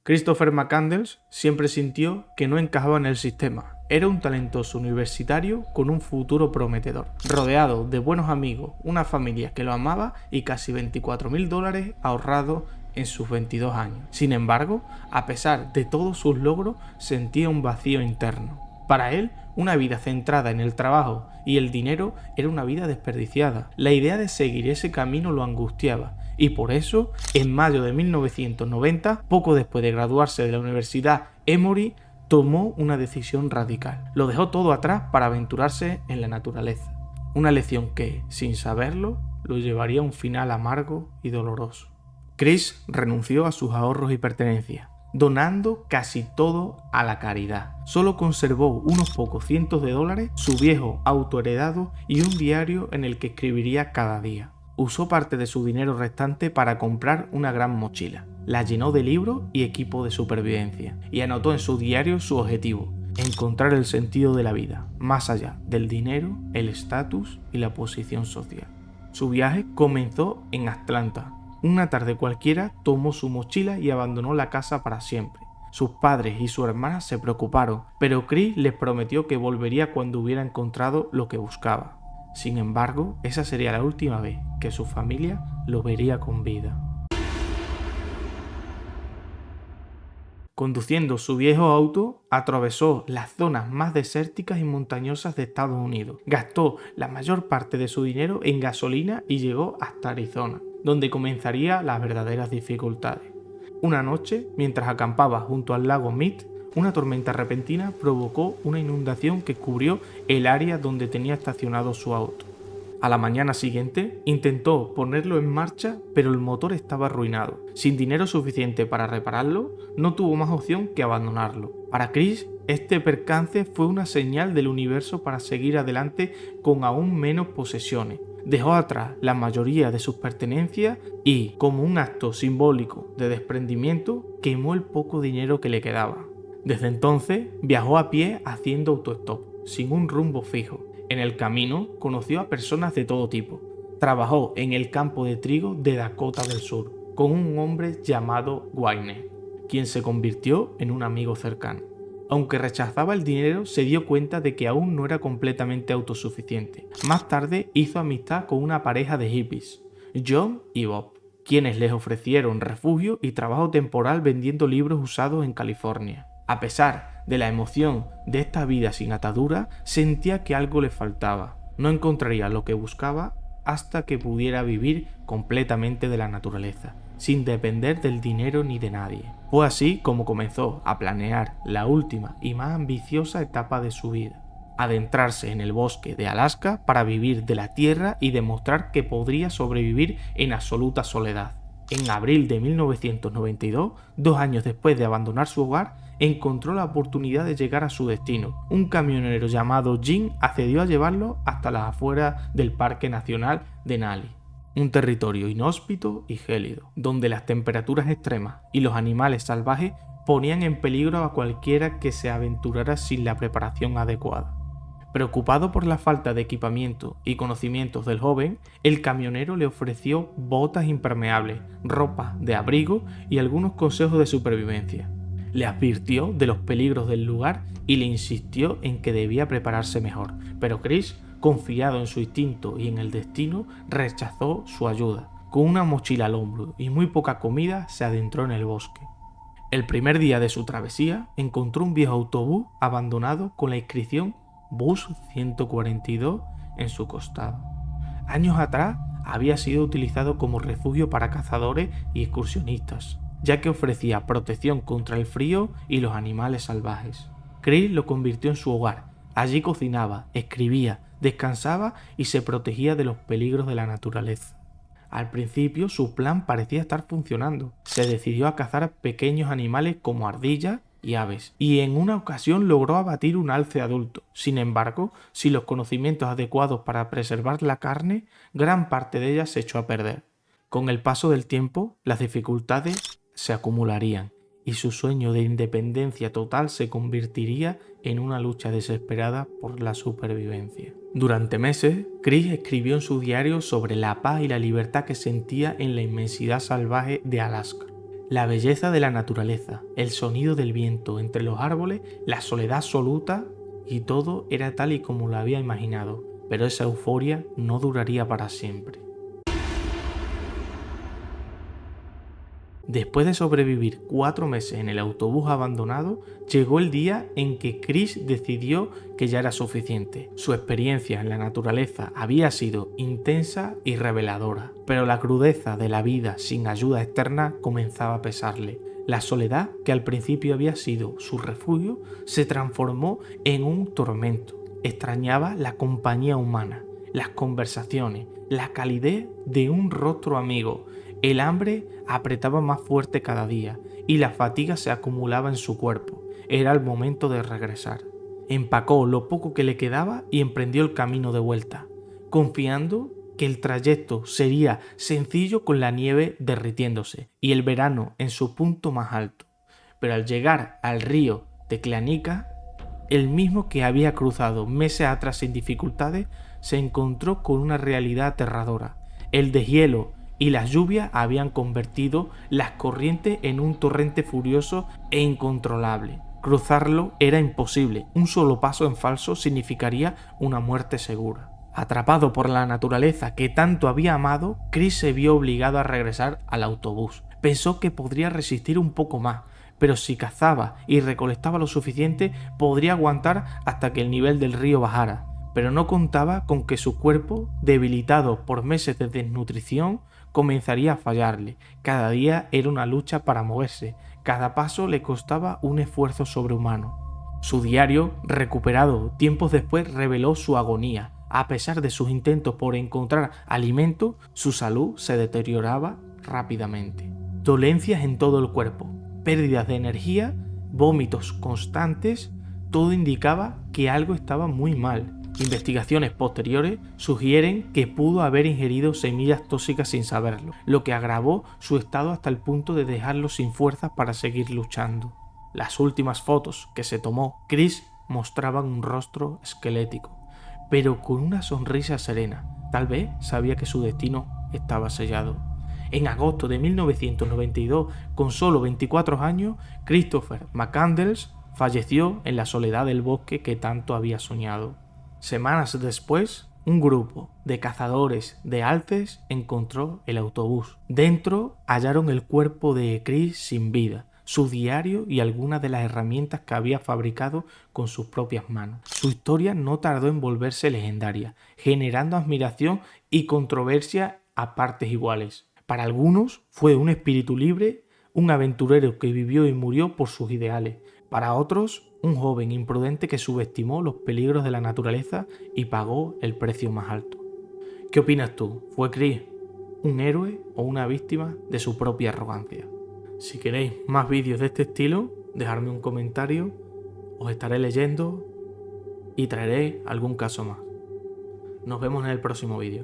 Christopher McCandless siempre sintió que no encajaba en el sistema. Era un talentoso universitario con un futuro prometedor, rodeado de buenos amigos, una familia que lo amaba y casi $24,000 ahorrados en sus 22 años. Sin embargo, a pesar de todos sus logros, sentía un vacío interno. Para él, una vida centrada en el trabajo y el dinero era una vida desperdiciada. La idea de seguir ese camino lo angustiaba y por eso, en mayo de 1990, poco después de graduarse de la Universidad Emory, tomó una decisión radical. Lo dejó todo atrás para aventurarse en la naturaleza. Una lección que, sin saberlo, lo llevaría a un final amargo y doloroso. Chris renunció a sus ahorros y pertenencias, donando casi todo a la caridad. Solo conservó unos pocos cientos de dólares, su viejo auto heredado y un diario en el que escribiría cada día. Usó parte de su dinero restante para comprar una gran mochila. La llenó de libros y equipo de supervivencia y anotó en su diario su objetivo: encontrar el sentido de la vida, más allá del dinero, el estatus y la posición social. Su viaje comenzó en Atlanta. Una tarde cualquiera tomó su mochila y abandonó la casa para siempre. Sus padres y su hermana se preocuparon, pero Chris les prometió que volvería cuando hubiera encontrado lo que buscaba. Sin embargo, esa sería la última vez que su familia lo vería con vida. Conduciendo su viejo auto, atravesó las zonas más desérticas y montañosas de Estados Unidos. Gastó la mayor parte de su dinero en gasolina y llegó hasta Arizona, donde comenzarían las verdaderas dificultades. Una noche, mientras acampaba junto al lago Mead, una tormenta repentina provocó una inundación que cubrió el área donde tenía estacionado su auto. A la mañana siguiente intentó ponerlo en marcha, pero el motor estaba arruinado. Sin dinero suficiente para repararlo, no tuvo más opción que abandonarlo. Para Chris, este percance fue una señal del universo para seguir adelante con aún menos posesiones. Dejó atrás la mayoría de sus pertenencias y, como un acto simbólico de desprendimiento, quemó el poco dinero que le quedaba. Desde entonces viajó a pie haciendo autostop, sin un rumbo fijo. En el camino conoció a personas de todo tipo. Trabajó en el campo de trigo de Dakota del Sur con un hombre llamado Wayne, quien se convirtió en un amigo cercano. Aunque rechazaba el dinero, se dio cuenta de que aún no era completamente autosuficiente. Más tarde hizo amistad con una pareja de hippies, John y Bob, quienes les ofrecieron refugio y trabajo temporal vendiendo libros usados en California. A pesar de la emoción de esta vida sin atadura, sentía que algo le faltaba. No encontraría lo que buscaba hasta que pudiera vivir completamente de la naturaleza, sin depender del dinero ni de nadie. Fue así como comenzó a planear la última y más ambiciosa etapa de su vida: adentrarse en el bosque de Alaska para vivir de la tierra y demostrar que podría sobrevivir en absoluta soledad. En abril de 1992, 2 años después de abandonar su hogar, encontró la oportunidad de llegar a su destino. Un camionero llamado Jim accedió a llevarlo hasta las afueras del Parque Nacional Denali, un territorio inhóspito y gélido, donde las temperaturas extremas y los animales salvajes ponían en peligro a cualquiera que se aventurara sin la preparación adecuada. Preocupado por la falta de equipamiento y conocimientos del joven, el camionero le ofreció botas impermeables, ropa de abrigo y algunos consejos de supervivencia. Le advirtió de los peligros del lugar y le insistió en que debía prepararse mejor, pero Chris, confiado en su instinto y en el destino, rechazó su ayuda. Con una mochila al hombro y muy poca comida, se adentró en el bosque. El primer día de su travesía, encontró un viejo autobús abandonado con la inscripción Bus 142 en su costado. Años atrás había sido utilizado como refugio para cazadores y excursionistas, ya que ofrecía protección contra el frío y los animales salvajes. Chris lo convirtió en su hogar. Allí cocinaba, escribía, descansaba y se protegía de los peligros de la naturaleza. Al principio su plan parecía estar funcionando. Se decidió a cazar pequeños animales como ardillas y aves, y en una ocasión logró abatir un alce adulto. Sin embargo, sin los conocimientos adecuados para preservar la carne, gran parte de ella se echó a perder. Con el paso del tiempo, las dificultades se acumularían y su sueño de independencia total se convertiría en una lucha desesperada por la supervivencia. Durante meses, Chris escribió en su diario sobre la paz y la libertad que sentía en la inmensidad salvaje de Alaska. La belleza de la naturaleza, el sonido del viento entre los árboles, la soledad absoluta, y todo era tal y como lo había imaginado, pero esa euforia no duraría para siempre. Después de sobrevivir 4 meses en el autobús abandonado, llegó el día en que Chris decidió que ya era suficiente. Su experiencia en la naturaleza había sido intensa y reveladora, pero la crudeza de la vida sin ayuda externa comenzaba a pesarle. La soledad, que al principio había sido su refugio, se transformó en un tormento. Extrañaba la compañía humana, las conversaciones, la calidez de un rostro amigo. El hambre apretaba más fuerte cada día y la fatiga se acumulaba en su cuerpo. Era el momento de regresar. Empacó lo poco que le quedaba y emprendió el camino de vuelta, confiando que el trayecto sería sencillo con la nieve derritiéndose y el verano en su punto más alto. Pero al llegar al río Teclanica, el mismo que había cruzado meses atrás sin dificultades, se encontró con una realidad aterradora. El deshielo y las lluvias habían convertido las corrientes en un torrente furioso e incontrolable. Cruzarlo era imposible, un solo paso en falso significaría una muerte segura. Atrapado por la naturaleza que tanto había amado, Chris se vio obligado a regresar al autobús. Pensó que podría resistir un poco más, pero si cazaba y recolectaba lo suficiente, podría aguantar hasta que el nivel del río bajara. Pero no contaba con que su cuerpo, debilitado por meses de desnutrición, comenzaría a fallarle. Cada día era una lucha para moverse, cada paso le costaba un esfuerzo sobrehumano. Su diario, recuperado tiempos después, reveló su agonía. A pesar de sus intentos por encontrar alimento, su salud se deterioraba rápidamente. Dolencias en todo el cuerpo, pérdidas de energía, vómitos constantes, todo indicaba que algo estaba muy mal. Investigaciones posteriores sugieren que pudo haber ingerido semillas tóxicas sin saberlo, lo que agravó su estado hasta el punto de dejarlo sin fuerzas para seguir luchando. Las últimas fotos que se tomó Chris mostraban un rostro esquelético, pero con una sonrisa serena. Tal vez sabía que su destino estaba sellado. En agosto de 1992, con solo 24 años, Christopher McCandless falleció en la soledad del bosque que tanto había soñado. Semanas después, un grupo de cazadores de alces encontró el autobús. Dentro hallaron el cuerpo de Chris sin vida, su diario y algunas de las herramientas que había fabricado con sus propias manos. Su historia no tardó en volverse legendaria, generando admiración y controversia a partes iguales. Para algunos fue un espíritu libre, un aventurero que vivió y murió por sus ideales. Para otros, un joven imprudente que subestimó los peligros de la naturaleza y pagó el precio más alto. ¿Qué opinas tú? ¿Fue Chris un héroe o una víctima de su propia arrogancia? Si queréis más vídeos de este estilo, dejadme un comentario, os estaré leyendo y traeré algún caso más. Nos vemos en el próximo vídeo.